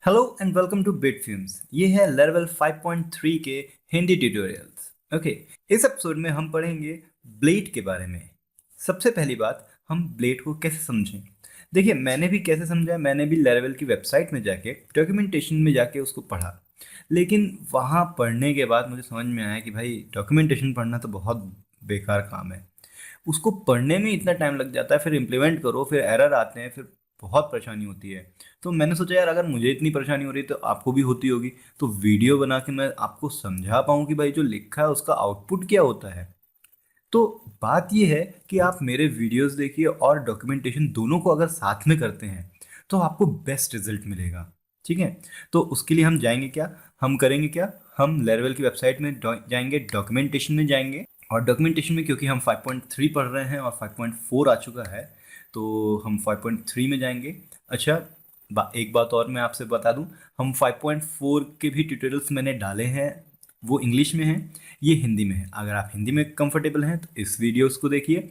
Hello and welcome two bit films. ये है level 5.3 के हिंदी ट्यूटोरियल्स। ओके, इस एपिसोड में हम पढ़ेंगे ब्लेड के बारे में। सबसे पहली बात, हम ब्लेड को कैसे समझें। देखिए, मैंने भी कैसे समझा, मैंने भी लेवल की वेबसाइट में जाके डॉक्यूमेंटेशन में जाके उसको पढ़ा। लेकिन वहाँ पढ़ने के बाद मुझे समझ में आया कि भाई डॉक्यूमेंटेशन पढ़ना तो बहुत बेकार काम है। उसको पढ़ने में इतना टाइम लग जाता है, फिर इम्प्लीमेंट करो, फिर एरर आते हैं, फिर बहुत परेशानी होती है। तो मैंने सोचा यार, अगर मुझे इतनी परेशानी हो रही है तो आपको भी होती होगी, तो वीडियो बना के मैं आपको समझा पाऊँ कि भाई जो लिखा है उसका आउटपुट क्या होता है। तो बात यह है कि आप मेरे वीडियोस देखिए और डॉक्यूमेंटेशन दोनों को अगर साथ में करते हैं तो आपको बेस्ट रिजल्ट मिलेगा। ठीक है, तो उसके लिए हम जाएंगे क्या, हम करेंगे क्या, हम लेवल की वेबसाइट में जाएंगे, डॉक्यूमेंटेशन में जाएंगे। और डॉक्यूमेंटेशन में क्योंकि हम 5.3 पढ़ रहे हैं और 5.4 आ चुका है, तो हम 5.3 में जाएंगे। अच्छा, एक बात और मैं आपसे बता दूं, हम 5.4 के भी ट्यूटोरियल्स मैंने डाले हैं। वो इंग्लिश में हैं, ये हिंदी में है। अगर आप हिंदी में कंफर्टेबल हैं तो इस वीडियोस को देखिए,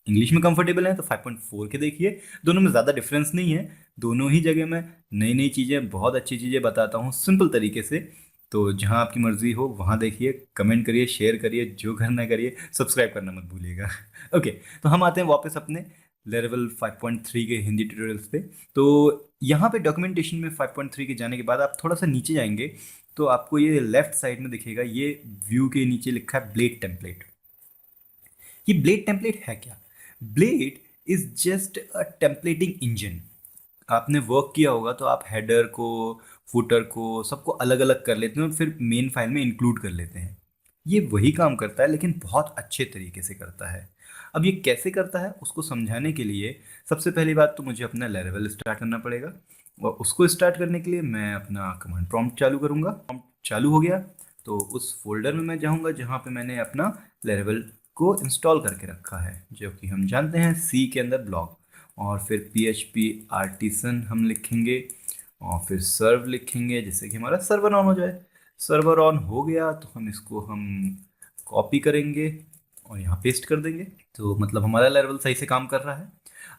इंग्लिश में कंफर्टेबल हैं तो 5.4 के देखिए। दोनों में ज़्यादा डिफरेंस नहीं है। दोनों ही जगह मैं नई नई चीज़ें, बहुत अच्छी चीज़ें बताता हूँ सिंपल तरीके से। तो जहाँ आपकी मर्जी हो वहाँ देखिए, कमेंट करिए, शेयर करिए, जो करना करिए, सब्सक्राइब करना मत भूलिएगा। ओके, तो हम आते हैं वापस अपने लेवल 5.3 के हिंदी ट्यूटोरियल्स पे। तो यहाँ पे डॉक्यूमेंटेशन में 5.3 के जाने के बाद आप थोड़ा सा नीचे जाएंगे तो आपको ये लेफ्ट साइड में दिखेगा, ये व्यू के नीचे लिखा है ब्लेड टेम्पलेट। ये ब्लेड टेम्पलेट है क्या? Blade is just a templating engine. आपने वर्क किया होगा तो आप हेडर को, फुटर को, सबको अलग अलग कर लेते हैं और फिर मेन फाइल में इंक्लूड कर लेते हैं। ये वही काम करता है, लेकिन बहुत अच्छे तरीके से करता है। अब ये कैसे करता है उसको समझाने के लिए सबसे पहली बात तो मुझे अपना लेवल स्टार्ट करना पड़ेगा। और उसको स्टार्ट करने के लिए मैं अपना कमांड प्रॉम्प्ट चालू करूंगा। प्रॉम्प्ट चालू हो गया तो उस फोल्डर में मैं जाऊंगा जहाँ पे मैंने अपना लेवल को इंस्टॉल करके रखा है, जो कि हम जानते हैं सी के अंदर ब्लॉक। और फिर PHP आर्टिसन हम लिखेंगे और फिर सर्व लिखेंगे, जिससे कि हमारा सर्वर ऑन हो जाए। सर्वर ऑन हो गया तो हम कॉपी करेंगे और यहाँ पेस्ट कर देंगे। तो मतलब हमारा लेवल सही से काम कर रहा है।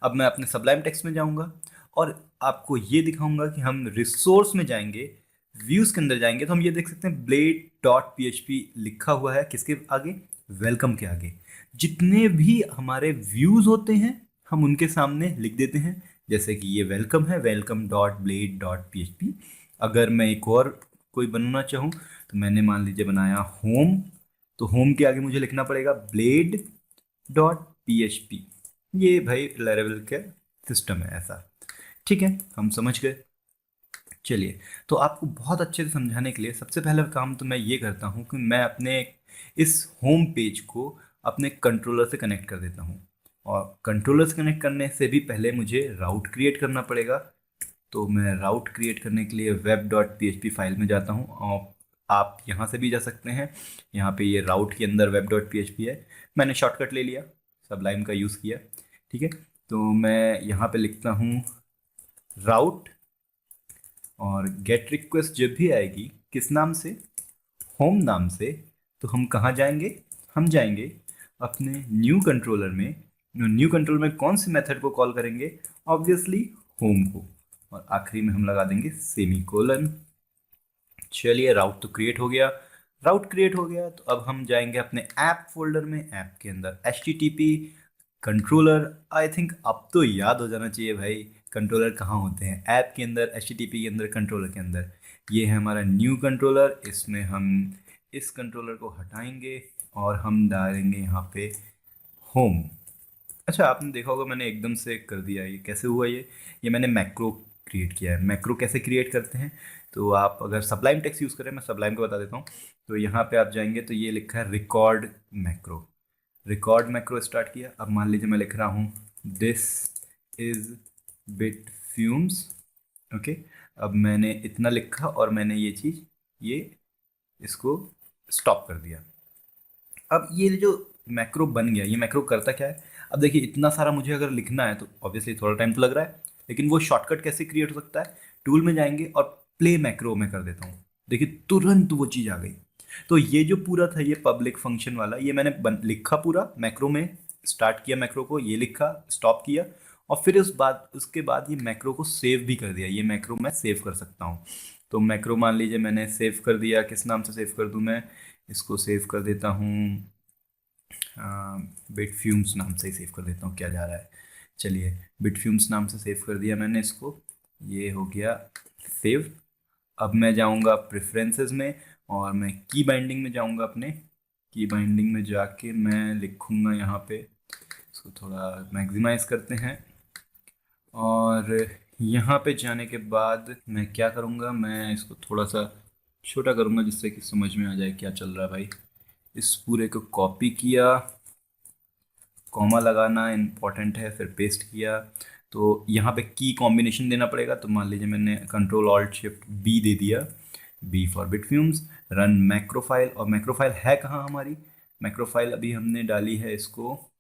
अब मैं अपने सबलाइम टेक्स्ट में जाऊँगा और आपको ये दिखाऊंगा कि हम रिसोर्स में जाएंगे, व्यूज़ के अंदर जाएंगे तो हम ये देख सकते हैं ब्लेड डॉट PHP लिखा हुआ है। किसके आगे? वेलकम के आगे। जितने भी हमारे व्यूज़ होते हैं हम उनके सामने लिख देते हैं, जैसे कि ये वेलकम है, welcome dot blade dot PHP। अगर मैं एक और कोई बनाना चाहूँ तो मैंने मान लीजिए बनाया होम, तो होम के आगे मुझे लिखना पड़ेगा ब्लेड डॉट PHP। ये भाई लेवल के सिस्टम है ऐसा। ठीक है, हम समझ गए। चलिए, तो आपको बहुत अच्छे से समझाने के लिए सबसे पहला काम तो मैं ये करता हूँ कि मैं अपने इस होम पेज को अपने कंट्रोलर से कनेक्ट कर देता हूँ। और कंट्रोलर से कनेक्ट करने से भी पहले मुझे राउट क्रिएट करना पड़ेगा। तो मैं राउट क्रिएट करने के लिए वेब डॉट PHP फाइल में जाता हूँ और आप यहाँ से भी जा सकते हैं। यहाँ पे ये राउट के अंदर वेब डॉट PHP है। मैंने शॉर्टकट ले लिया, सबलाइम का यूज़ किया। ठीक है, तो मैं यहाँ पे लिखता हूँ राउट, और गेट रिक्वेस्ट जब भी आएगी किस नाम से, होम नाम से, तो हम कहाँ जाएंगे, हम जाएंगे अपने न्यू कंट्रोलर में। न्यू कंट्रोलर में कौन सी मेथड को कॉल करेंगे? ऑब्वियसली होम को। और आखिरी में हम लगा देंगे सेमी कोलन। चलिए, राउट तो क्रिएट हो गया। राउट क्रिएट हो गया तो अब हम जाएंगे अपने ऐप फोल्डर में। ऐप के अंदर HTTP कंट्रोलर, आई थिंक अब तो याद हो जाना चाहिए भाई कंट्रोलर कहाँ होते हैं। ऐप के अंदर, HTTP के अंदर, कंट्रोलर के अंदर। ये है हमारा न्यू कंट्रोलर। इसमें हम इस कंट्रोलर को हटाएंगे और हम डालेंगे यहाँ पे होम। अच्छा, आपने देखा होगा मैंने एकदम से कर दिया। ये कैसे हुआ? ये मैंने मैक्रो क्रिएट किया है। मैक्रो कैसे क्रिएट करते हैं, तो आप अगर सबलाइम टेक्स्ट यूज़ करें, मैं सबलाइम को बता देता हूँ। तो यहाँ पे आप जाएंगे तो ये लिखा है record macro. Record macro start किया। अब मान लीजिए मैं लिख रहा हूँ this is bit fumes. Okay, अब मैंने इतना लिखा और मैंने ये चीज़, ये इसको स्टॉप कर दिया। अब ये जो मैक्रो बन गया, ये मैक्रो करता क्या है? अब देखिए, इतना सारा मुझे अगर लिखना है तो ऑब्वियसली थोड़ा टाइम तो लग रहा है, लेकिन वो शॉर्टकट कैसे क्रिएट हो सकता है? टूल में जाएंगे और प्ले मैक्रो में कर देता हूँ। देखिए, तुरंत वो चीज़ आ गई। तो ये जो पूरा था, ये पब्लिक फंक्शन वाला, ये मैंने लिखा पूरा मैक्रो में, स्टार्ट किया मैक्रो को, ये लिखा, स्टॉप किया, और फिर उसके बाद ये मैक्रो को सेव भी कर दिया। ये मैक्रो मैं सेव कर सकता हूँ। तो मैक्रो मान लीजिए मैंने सेव कर दिया, किस नाम से सेव कर दूँ मैं, इसको सेव कर देता हूँ बिटफ्यूम्स नाम से ही सेव कर देता हूँ, क्या जा रहा है। चलिए, बिटफ्यूम्स नाम से सेव कर दिया मैंने इसको, ये हो गया सेव। अब मैं जाऊंगा प्रेफरेंसेस में और मैं की बाइंडिंग में जाऊंगा। अपने की बाइंडिंग में जाके मैं लिखूंगा यहाँ पे, इसको थोड़ा मैक्सिमाइज करते हैं। और यहाँ पे जाने के बाद मैं क्या करूँगा, मैं इसको थोड़ा सा छोटा करूँगा जिससे कि समझ में आ जाए क्या चल रहा है भाई। इस पूरे को कॉपी किया, कॉमा लगाना इम्पॉर्टेंट है, फिर पेस्ट किया। तो यहाँ पे की कॉम्बिनेशन देना पड़ेगा। तो मान लीजिए मैंने कंट्रोल ऑल्ट शिफ्ट बी दे दिया, बी फॉर बिटफ्यूम्स, रन मैक्रोफाइल। और मैक्रोफाइल है कहाँ हमारी, मैक्रोफाइल अभी हमने डाली है, इसको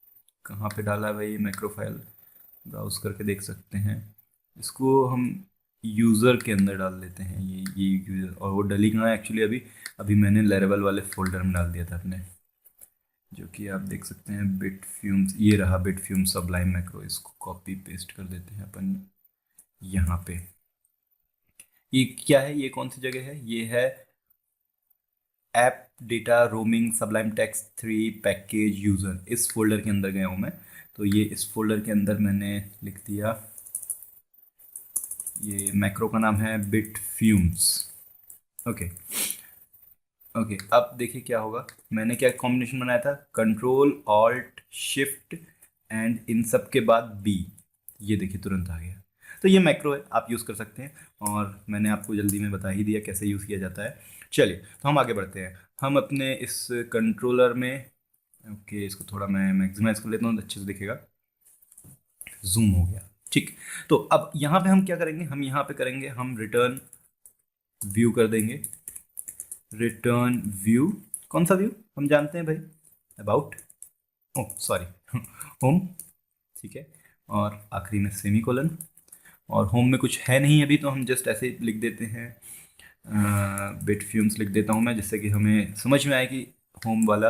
कहाँ पे डाला है भाई मैक्रोफाइल, ब्राउज करके देख सकते हैं। इसको हम यूज़र के अंदर डाल देते हैं, ये यूज़र। और वो डली कहाँ है एक्चुअली, अभी अभी मैंने लेरेबल वाले फोल्डर में डाल दिया था अपने, जो कि आप देख सकते हैं बिटफ्यूम्स, ये रहा बिटफ्यूम्स सबलाइम मैक्रो। इसको कॉपी पेस्ट कर देते हैं अपन यहाँ पे। ये क्या है, ये कौन सी जगह है, ये है app data roaming Sublime text 3 package user. इस फोल्डर के अंदर गया हूँ मैं। तो ये इस फोल्डर के अंदर मैंने लिख दिया, ये मैक्रो का नाम है बिटफ्यूम्स। ओके ओके, अब देखिए क्या होगा। मैंने क्या कॉम्बिनेशन बनाया था, control alt shift and in सब के बाद बी, ये देखिए तुरंत आ गया। तो ये मैक्रो है, आप यूज़ कर सकते हैं, और मैंने आपको जल्दी में बता ही दिया कैसे यूज़ किया जाता है। चलिए, तो हम आगे बढ़ते हैं। हम अपने इस कंट्रोलर में, ओके इसको थोड़ा मैं मैक्सिमाइज कर लेता हूँ, अच्छे से दिखेगा, जूम हो गया, ठीक। तो अब यहाँ पे हम क्या करेंगे, हम यहाँ पे करेंगे, हम रिटर्न व्यू कर देंगे। रिटर्न व्यू, कौन सा व्यू हम जानते हैं भाई, अबाउट, ओह सॉरी होम, ठीक है। और आखिरी में सेमी कोलन। और होम में कुछ है नहीं अभी, तो हम जस्ट ऐसे लिख देते हैं बिटफ्यूम्स लिख देता हूँ मैं, जिससे कि हमें समझ में आए कि होम वाला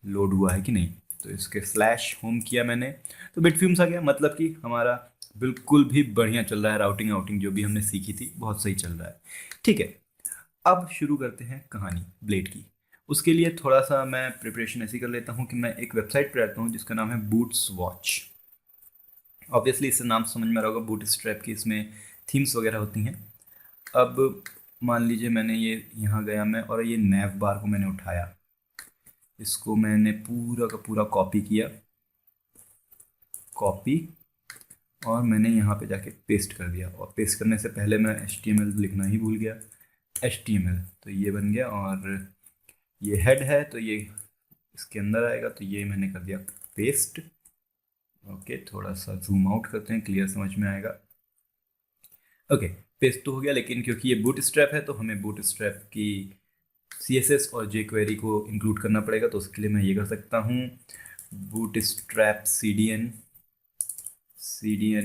लोड हुआ है कि नहीं। तो इसके स्लैश होम किया मैंने, तो बिटफ्यूम्स आ गया। मतलब कि हमारा बिल्कुल भी बढ़िया चल रहा है, राउटिंग आउटिंग जो भी हमने सीखी थी बहुत सही चल रहा है, ठीक है। अब शुरू करते हैं कहानी ब्लेड की। उसके लिए थोड़ा सा मैं प्रिपरेशन ऐसी कर लेता हूँ कि मैं एक वेबसाइट पर रहता हूँ जिसका नाम है बूट्स वॉच। ऑब्वियसली इससे नाम समझ में आ रहा होगा, बूट स्ट्रैप की इसमें थीम्स वगैरह होती हैं। अब मान लीजिए मैंने ये यहाँ गया मैं, और ये नैव बार को मैंने उठाया, इसको मैंने पूरा का पूरा कॉपी किया, कॉपी, और मैंने यहाँ पे जाके पेस्ट कर दिया। और पेस्ट करने से पहले मैं HTML लिखना ही भूल गया, HTML, तो ये बन गया। और ये हेड है तो ये इसके अंदर आएगा, तो ये मैंने कर दिया पेस्ट। ओके, थोड़ा सा जूम आउट करते हैं, क्लियर समझ में आएगा। ओके, पेस्ट तो हो गया, लेकिन क्योंकि ये बूट स्ट्रैप है तो हमें बूट स्ट्रैप की CSS और jQuery को इंक्लूड करना पड़ेगा। तो उसके लिए मैं ये कर सकता हूँ, बूट स्ट्रैप CDN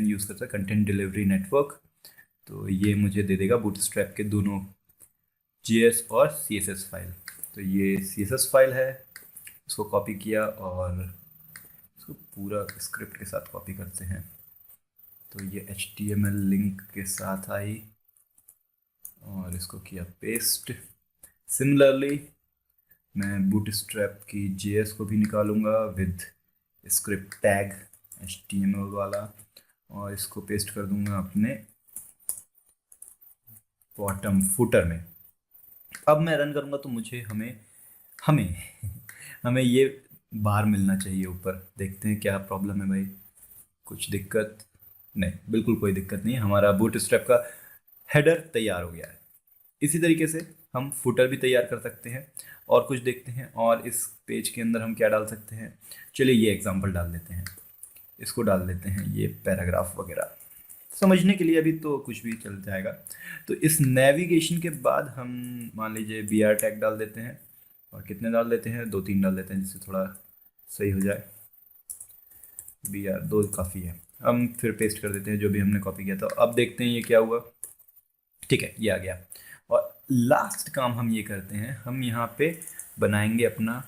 यूज़ करता है, कंटेंट डिलीवरी नेटवर्क। तो ये मुझे दे देगा बूट स्ट्रैप के दोनों JS और CSS फाइल। तो ये CSS फाइल है, इसको कॉपी किया और इसको पूरा स्क्रिप्ट के साथ कॉपी करते हैं। तो ये HTML लिंक के साथ आई, और इसको किया पेस्ट। सिमिलरली मैं बूटस्ट्रैप की JS को भी निकालूंगा विद स्क्रिप्ट टैग HTML वाला, और इसको पेस्ट कर दूंगा अपने बॉटम फुटर में। अब मैं रन करूंगा तो मुझे हमें हमें हमें ये बार मिलना चाहिए ऊपर। देखते हैं क्या प्रॉब्लम है भाई, कुछ दिक्कत नहीं, बिल्कुल कोई दिक्कत नहीं है। हमारा बूटस्ट्रैप का हेडर तैयार हो गया है। इसी तरीके से हम फुटर भी तैयार कर सकते हैं। और कुछ देखते हैं, और इस पेज के अंदर हम क्या डाल सकते हैं। चलिए ये एग्जांपल डाल देते हैं, इसको डाल देते हैं, ये पैराग्राफ वगैरह समझने के लिए, अभी तो कुछ भी चल जाएगा। तो इस नेविगेशन के बाद हम मान लीजिए BR टैग डाल देते हैं, और कितने डाल देते हैं, 2-3 डाल देते हैं, जिससे थोड़ा सही हो जाए। BR 2 काफ़ी है। हम फिर पेस्ट कर देते हैं जो भी हमने कॉपी किया था। अब देखते हैं ये क्या हुआ, ठीक है ये आ गया। और लास्ट काम हम ये करते हैं, हम यहाँ पे बनाएंगे अपना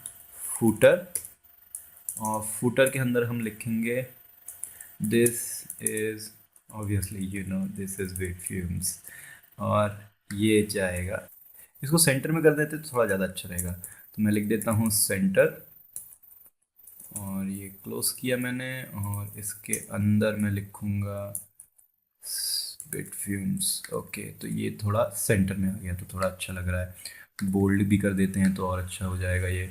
फूटर, और फूटर के अंदर हम लिखेंगे this is obviously you know this is web fumes, और ये जाएगा, इसको सेंटर में कर देते तो थोड़ा ज़्यादा अच्छा रहेगा। तो मैं लिख देता हूँ सेंटर, और ये क्लोज किया मैंने, और इसके अंदर मैं लिखूँगा बिट फ्यूम्स। ओके, तो ये थोड़ा सेंटर में आ गया तो थोड़ा अच्छा लग रहा है। बोल्ड भी कर देते हैं तो और अच्छा हो जाएगा ये।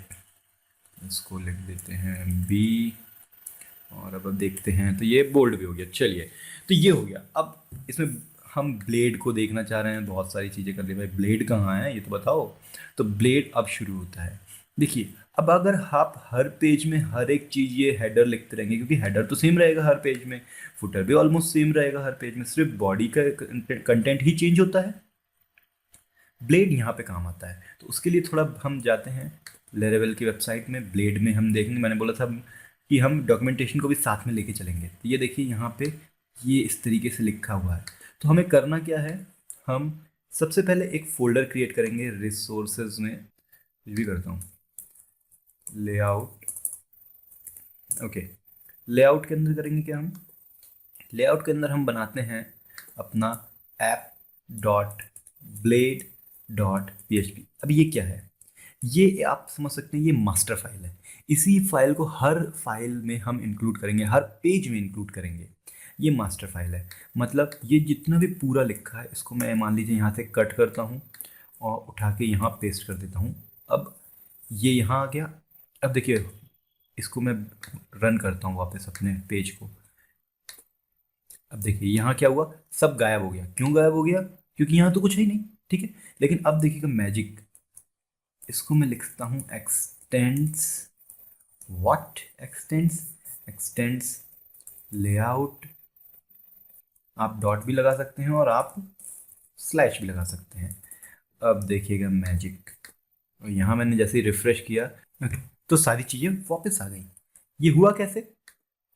इसको लिख देते हैं बी, और अब देखते हैं तो ये बोल्ड भी हो गया। चलिए, तो ये हो गया। अब इसमें हम ब्लेड को देखना चाह रहे हैं, बहुत सारी चीज़ें कर ली भाई, ब्लेड कहाँ है ये तो बताओ। तो ब्लेड अब शुरू होता है। देखिए, अब अगर आप हर पेज में हर एक चीज़ ये हेडर लिखते रहेंगे, क्योंकि हेडर तो सेम रहेगा हर पेज में, फुटर भी ऑलमोस्ट सेम रहेगा हर पेज में, सिर्फ बॉडी का कंटेंट ही चेंज होता है। ब्लेड यहाँ पे काम आता है। तो उसके लिए थोड़ा हम जाते हैं लेरेवल की वेबसाइट में। ब्लेड में हम देखेंगे, मैंने बोला था कि हम डॉक्यूमेंटेशन को भी साथ में लेके चलेंगे। तो ये देखिए यहाँ पे ये इस तरीके से लिखा हुआ है। तो हमें करना क्या है, हम सबसे पहले एक फोल्डर क्रिएट करेंगे रिसोर्सेज में, कुछ भी करता हूँ, लेआउट। ओके, लेआउट के अंदर करेंगे क्या हम, लेआउट के अंदर हम बनाते हैं अपना app dot blade dot P. अब ये क्या है, ये आप समझ सकते हैं, ये मास्टर फाइल है। इसी फाइल को हर फाइल में हम इंक्लूड करेंगे, हर पेज में इंक्लूड करेंगे। ये मास्टर फाइल है, मतलब ये जितना भी पूरा लिखा है इसको मैं मान लीजिए यहाँ से कट करता हूँ और उठा के यहाँ पेस्ट कर देता हूँ। अब ये यहाँ आ गया। अब देखिए, इसको मैं रन करता हूँ वापस अपने पेज को। अब देखिए यहाँ क्या हुआ, सब गायब हो गया। क्यों गायब हो गया, क्योंकि यहाँ तो कुछ है ही नहीं। ठीक है, लेकिन अब देखिएगा मैजिक, इसको मैं लिखता हूँ x tends, what x tends, x tends layout. आप डॉट भी लगा सकते हैं और आप स्लैश भी लगा सकते हैं। अब देखिएगा मैजिक, और यहाँ मैंने जैसे ही रिफ्रेश किया तो सारी चीज़ें वापस आ गई। ये हुआ कैसे,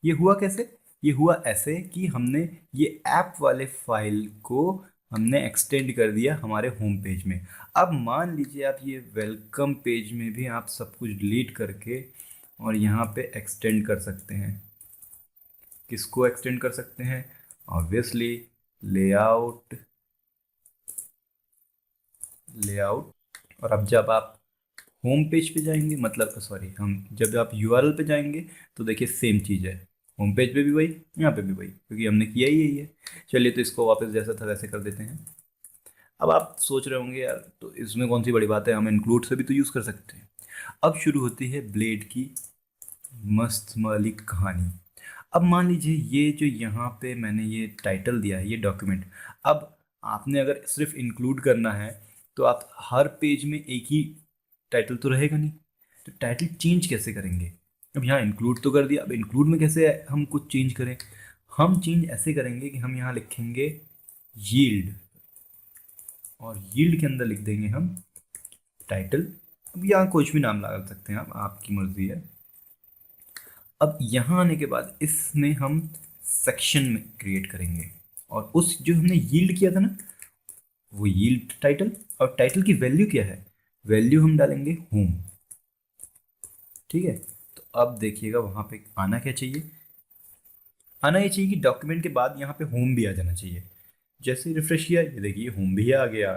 ये हुआ कैसे, ये हुआ ऐसे कि हमने ये ऐप वाले फाइल को हमने एक्सटेंड कर दिया हमारे होम पेज में। अब मान लीजिए आप ये वेलकम पेज में भी आप सब कुछ डिलीट करके और यहाँ पे एक्सटेंड कर सकते हैं। किसको एक्सटेंड कर सकते हैं, ऑब्वियसली लेआउट, लेआउट। और अब जब आप होम पेज पे जाएंगे, मतलब सॉरी, हम जब आप यूआरएल पे जाएंगे तो देखिए सेम चीज़ है, होम पेज पे भी वही, यहाँ पे भी वही, क्योंकि हमने किया ही यही है। चलिए, तो इसको वापस जैसा था वैसे कर देते हैं। अब आप सोच रहे होंगे यार तो इसमें कौन सी बड़ी बात है, हम इंक्लूड से भी तो यूज़ कर सकते हैं। अब शुरू होती है ब्लेड की मस्त वाली कहानी। अब मान लीजिए ये जो यहाँ पे मैंने ये टाइटल दिया है, ये डॉक्यूमेंट, अब आपने अगर सिर्फ इंक्लूड करना है तो आप हर पेज में एक ही टाइटल तो रहेगा नहीं, तो टाइटल चेंज कैसे करेंगे। अब यहाँ इंक्लूड तो कर दिया, अब इंक्लूड में कैसे हम कुछ चेंज करें। हम चेंज ऐसे करेंगे कि हम यहाँ लिखेंगे यील्ड, और यील्ड के अंदर लिख देंगे हम टाइटल। अब यहाँ कुछ भी नाम लगा सकते हैं आप, आपकी मर्जी है। अब यहाँ आने के बाद इसमें हम सेक्शन में क्रिएट करेंगे, और उस जो हमने यील्ड किया था ना, वो यील्ड टाइटल, और टाइटल की वैल्यू क्या है, वैल्यू हम डालेंगे होम। ठीक है, तो अब देखिएगा वहाँ पे आना क्या चाहिए, आना ये चाहिए कि डॉक्यूमेंट के बाद यहाँ पे होम भी आ जाना चाहिए। जैसे ही रिफ्रेश किया, ये देखिए होम भी आ गया।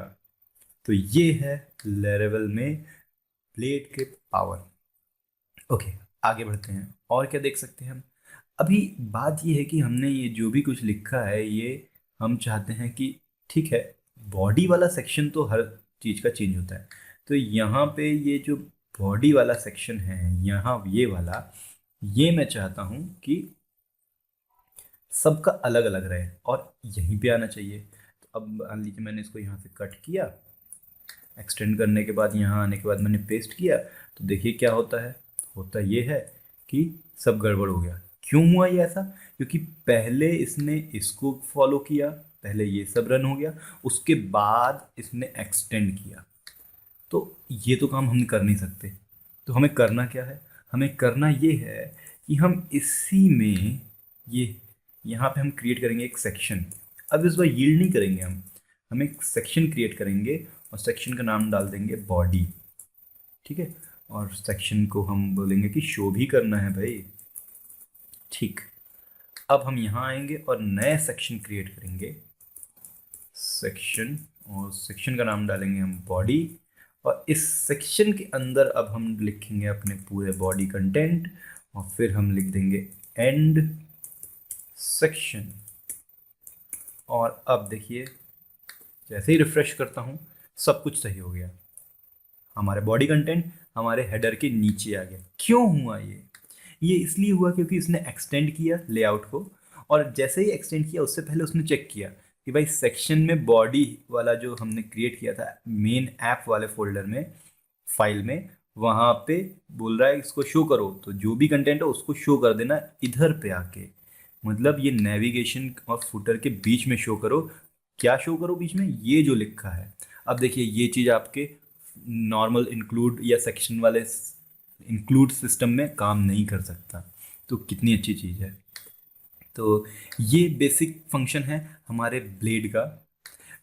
तो ये है लेरेवल में ब्लेड के पावर। ओके, आगे बढ़ते हैं, और क्या देख सकते हैं हम। अभी बात ये है कि हमने ये जो भी कुछ लिखा है ये हम चाहते हैं कि ठीक है, बॉडी वाला सेक्शन तो हर चीज़ का चेंज होता है। तो यहाँ पे ये जो बॉडी वाला सेक्शन है, यहाँ ये वाला, ये मैं चाहता हूँ कि सबका अलग अलग रहे और यहीं पे आना चाहिए। तो अब मान लीजिए मैंने इसको यहाँ से कट किया, एक्सटेंड करने के बाद यहाँ आने के बाद मैंने पेस्ट किया, तो देखिए क्या होता है, होता ये है कि सब गड़बड़ हो गया। क्यों हुआ ये ऐसा, क्योंकि पहले इसने इसको फॉलो किया, पहले ये सब रन हो गया, उसके बाद इसने एक्सटेंड किया। तो ये तो काम हम कर नहीं सकते। तो हमें करना क्या है, हमें करना ये है कि हम इसी में ये यहाँ पे हम क्रिएट करेंगे एक सेक्शन। अब इस बार यील्ड नहीं करेंगे हम एक सेक्शन क्रिएट करेंगे और सेक्शन का नाम डाल देंगे बॉडी। ठीक है, और सेक्शन को हम बोलेंगे कि शो भी करना है भाई। ठीक, अब हम यहाँ आएंगे और नए सेक्शन क्रिएट करेंगे, सेक्शन, और सेक्शन का नाम डालेंगे हम बॉडी। और इस सेक्शन के अंदर अब हम लिखेंगे अपने पूरे बॉडी कंटेंट, और फिर हम लिख देंगे एंड सेक्शन। और अब देखिए जैसे ही रिफ्रेश करता हूँ सब कुछ सही हो गया, हमारे बॉडी कंटेंट हमारे हेडर के नीचे आ गया। क्यों हुआ ये इसलिए हुआ क्योंकि इसने एक्सटेंड किया लेआउट को, और जैसे ही एक्सटेंड किया उससे पहले उसने चेक किया कि भाई सेक्शन में बॉडी वाला जो हमने क्रिएट किया था मेन ऐप वाले फोल्डर में, फाइल में, वहाँ पे बोल रहा है इसको शो करो, तो जो भी कंटेंट है उसको शो कर देना इधर पे आके, मतलब ये नेविगेशन और फुटर के बीच में शो करो। क्या शो करो बीच में? ये जो लिखा है। अब देखिए ये चीज़ आपके नॉर्मल इंक्लूड या सेक्शन वाले इंक्लूड सिस्टम में काम नहीं कर सकता, तो कितनी अच्छी चीज़ है। तो ये बेसिक फंक्शन है हमारे ब्लेड का।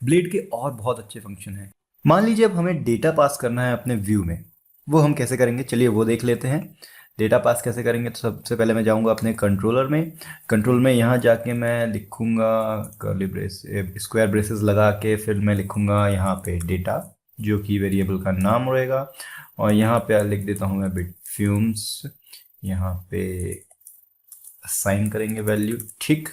ब्लेड के और बहुत अच्छे फंक्शन हैं। मान लीजिए अब हमें डेटा पास करना है अपने व्यू में, वो हम कैसे करेंगे, चलिए वो देख लेते हैं। डेटा पास कैसे करेंगे, तो सबसे पहले मैं जाऊंगा अपने कंट्रोलर में। कंट्रोल में यहाँ जाके मैं लिखूंगा कर्ली ब्रेस, स्क्वायर ब्रेसेस लगा के, फिर मैं लिखूंगा यहाँ पे डेटा, जो कि वेरिएबल का नाम रहेगा। और यहाँ पे लिख देता हूँ मैं बिट फ्यूम्स, यहाँ पे असाइन करेंगे वैल्यू, ठीक।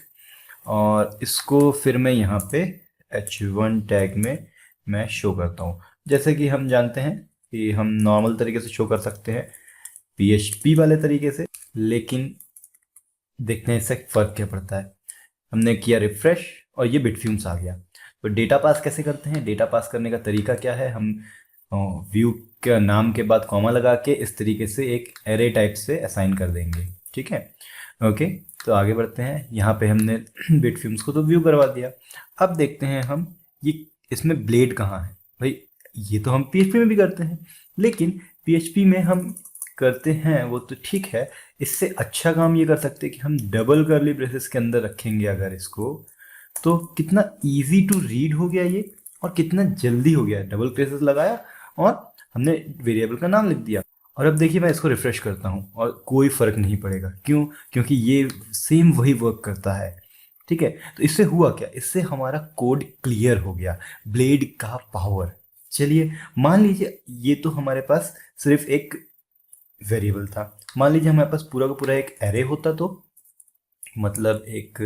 और इसको फिर मैं यहाँ पे h1 टैग में मैं शो करता हूँ। जैसे कि हम जानते हैं कि हम नॉर्मल तरीके से शो कर सकते हैं PHP वाले तरीके से, लेकिन देखते हैं इससे फ़र्क क्या पड़ता है। हमने किया रिफ्रेश और ये बिटफ्यूम्स आ गया। तो डेटा पास कैसे करते हैं, डेटा पास करने का तरीका क्या है, हम व्यू के नाम के बाद कॉमा लगा के इस तरीके से एक एरे टाइप से असाइन कर देंगे, ठीक है। ओके, तो आगे बढ़ते हैं। यहाँ पे हमने बिटफ्यूम्स को तो व्यू करवा दिया। अब देखते हैं हम ये इसमें ब्लेड कहाँ है। भाई ये तो हम PHP में भी करते हैं, लेकिन PHP में हम करते हैं वो तो ठीक है, इससे अच्छा काम ये कर सकते हैं कि हम डबल कर्ली ब्रेसेस के अंदर रखेंगे अगर इसको, तो कितना इजी टू रीड हो गया ये, और कितना जल्दी हो गया। डबल ब्रेसेस लगाया और हमने वेरिएबल का नाम लिख दिया। और अब देखिए मैं इसको रिफ्रेश करता हूँ और कोई फर्क नहीं पड़ेगा। क्यों? क्योंकि ये सेम वही वर्क करता है, ठीक है। तो इससे हुआ क्या, इससे हमारा कोड क्लियर हो गया, ब्लेड का पावर। चलिए मान लीजिए ये तो हमारे पास सिर्फ एक वेरिएबल था, मान लीजिए हमारे पास पूरा का पूरा एक एरे होता, तो मतलब एक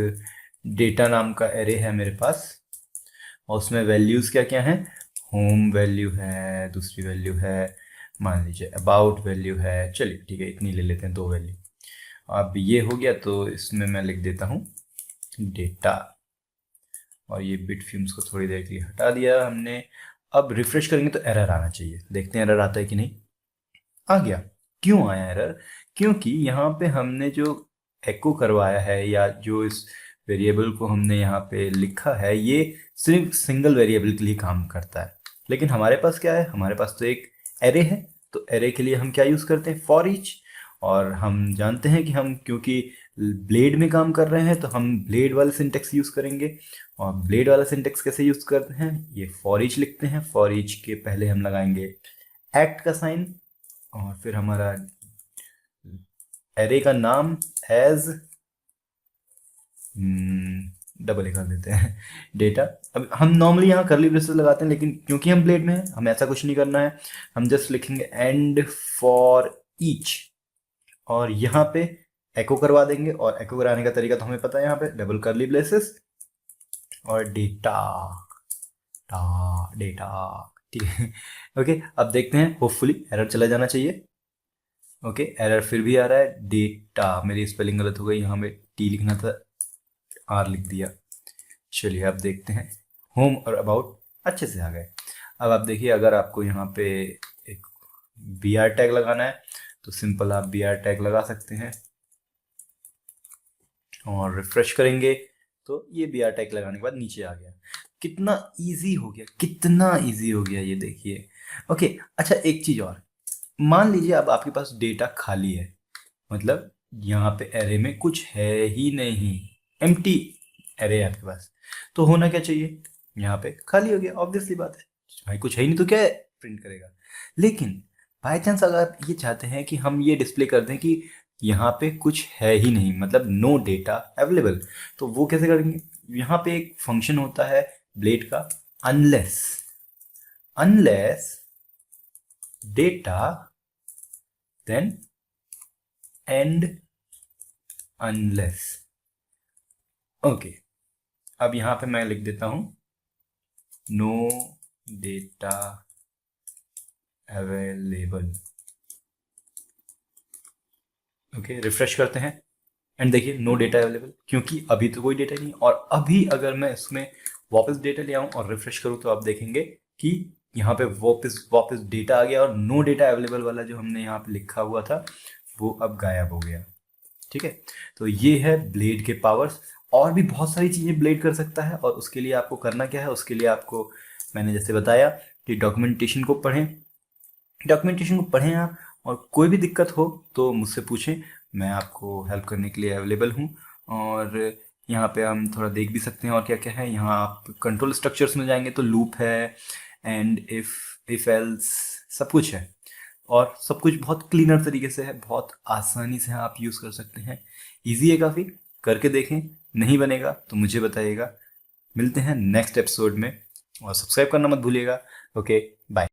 डेटा नाम का एरे है मेरे पास, और उसमें वैल्यूज़ क्या क्या हैं, होम वैल्यू है, दूसरी वैल्यू है मान लीजिए अबाउट वैल्यू है, चलिए ठीक है इतनी ले लेते हैं, 2 वैल्यू। अब ये हो गया तो इसमें मैं लिख देता हूँ डेटा, और ये बिटफ्यूम्स को थोड़ी देर के लिए हटा दिया हमने। अब रिफ्रेश करेंगे तो एरर आना चाहिए, देखते हैं एरर आता है कि नहीं। आ गया। क्यों आया एरर? क्योंकि यहाँ पे हमने जो एको करवाया है, या जो इस वेरिएबल को हमने यहाँ पे लिखा है, ये सिर्फ सिंगल वेरिएबल के लिए काम करता है। लेकिन हमारे पास क्या है, हमारे पास तो एक एरे है। तो एरे के लिए हम क्या यूज़ करते हैं, फॉर ईच। और हम जानते हैं कि हम क्योंकि ब्लेड में काम कर रहे हैं तो हम ब्लेड वाला सिंटेक्स यूज़ करेंगे। और ब्लेड वाला सिंटेक्स कैसे यूज़ करते हैं, ये फॉर ईच लिखते हैं। फॉर ईच के पहले हम लगाएंगे एक्ट का साइन, और फिर हमारा एरे का नाम एज डबल लिखा देते हैं डेटा। अब हम नॉर्मली यहाँ करली ब्रेसेस लगाते हैं, लेकिन क्योंकि हम ब्लेड में हैं हमें ऐसा कुछ नहीं करना है। हम जस्ट लिखेंगे एंड फॉर ईच, और यहाँ पे एको करवा देंगे। और एको कराने का तरीका तो हमें पता है, यहाँ पे डबल करली ब्रेसेस और डेटा डेटा, ठीक है। ओके, अब देखते हैं, होपफुली एरर चला जाना चाहिए। ओके, एरर फिर भी आ रहा है। डेटा, मेरी स्पेलिंग गलत हो गई, यहाँ पे टी लिखना था, आर लिख दिया। चलिए अब देखते हैं, होम और अबाउट अच्छे से आ गए। अब आप देखिए, अगर आपको यहाँ पे एक BR टैग लगाना है तो सिंपल आप BR टैग लगा सकते हैं, और रिफ्रेश करेंगे तो ये BR टैग लगाने के बाद नीचे आ गया। कितना इजी हो गया, कितना इजी हो गया ये देखिए। ओके, अच्छा एक चीज़ और, मान लीजिए अब आपके पास डेटा खाली है, मतलब यहाँ पे एरे में कुछ है ही नहीं, एम्प्टी एरे है आपके पास, तो होना क्या चाहिए, यहाँ पे खाली हो गया, ऑब्वियसली बात है, भाई कुछ है ही नहीं तो क्या प्रिंट करेगा। लेकिन बाय चांस अगर आप ये चाहते हैं कि हम ये डिस्प्ले कर दें कि यहाँ पे कुछ है ही नहीं, मतलब नो डेटा अवेलेबल। तो वो कैसे करेंगे? यहाँ पे एक फंक्शन होता है ब्लेड का, unless, unless data then and unless. Okay, अब यहाँ पे मैं लिख देता हूँ no data available. Okay, refresh करते हैं एंड देखिए नो डेटा अवेलेबल, क्योंकि अभी तो कोई डेटा नहीं। और अभी अगर मैं इसमें वापस डेटा ले आऊँ और रिफ्रेश करूँ तो आप देखेंगे कि यहाँ पे वापस वापस डेटा आ गया, और नो डेटा अवेलेबल वाला जो हमने यहाँ पे लिखा हुआ था वो अब गायब हो गया। ठीक है, तो ये है ब्लेड के पावर्स। और भी बहुत सारी चीज़ें ब्लेड कर सकता है, और उसके लिए आपको करना क्या है? उसके लिए आपको मैंने जैसे बताया कि डॉक्यूमेंटेशन को पढ़ें, डॉक्यूमेंटेशन को पढ़ें आप, और कोई भी दिक्कत हो तो मुझसे पूछें, मैं आपको हेल्प करने के लिए अवेलेबल हूँ। और यहाँ पे हम थोड़ा देख भी सकते हैं और क्या क्या है। यहाँ आप कंट्रोल स्ट्रक्चर्स में जाएंगे तो लूप है, एंड इफ एल्स, सब कुछ है। और सब कुछ बहुत क्लीनर तरीके से है, बहुत आसानी से आप यूज़ कर सकते हैं। इजी है काफ़ी, करके देखें। नहीं बनेगा तो मुझे बताइएगा। मिलते हैं नेक्स्ट एपिसोड में, और सब्सक्राइब करना मत भूलिएगा। Okay, bye.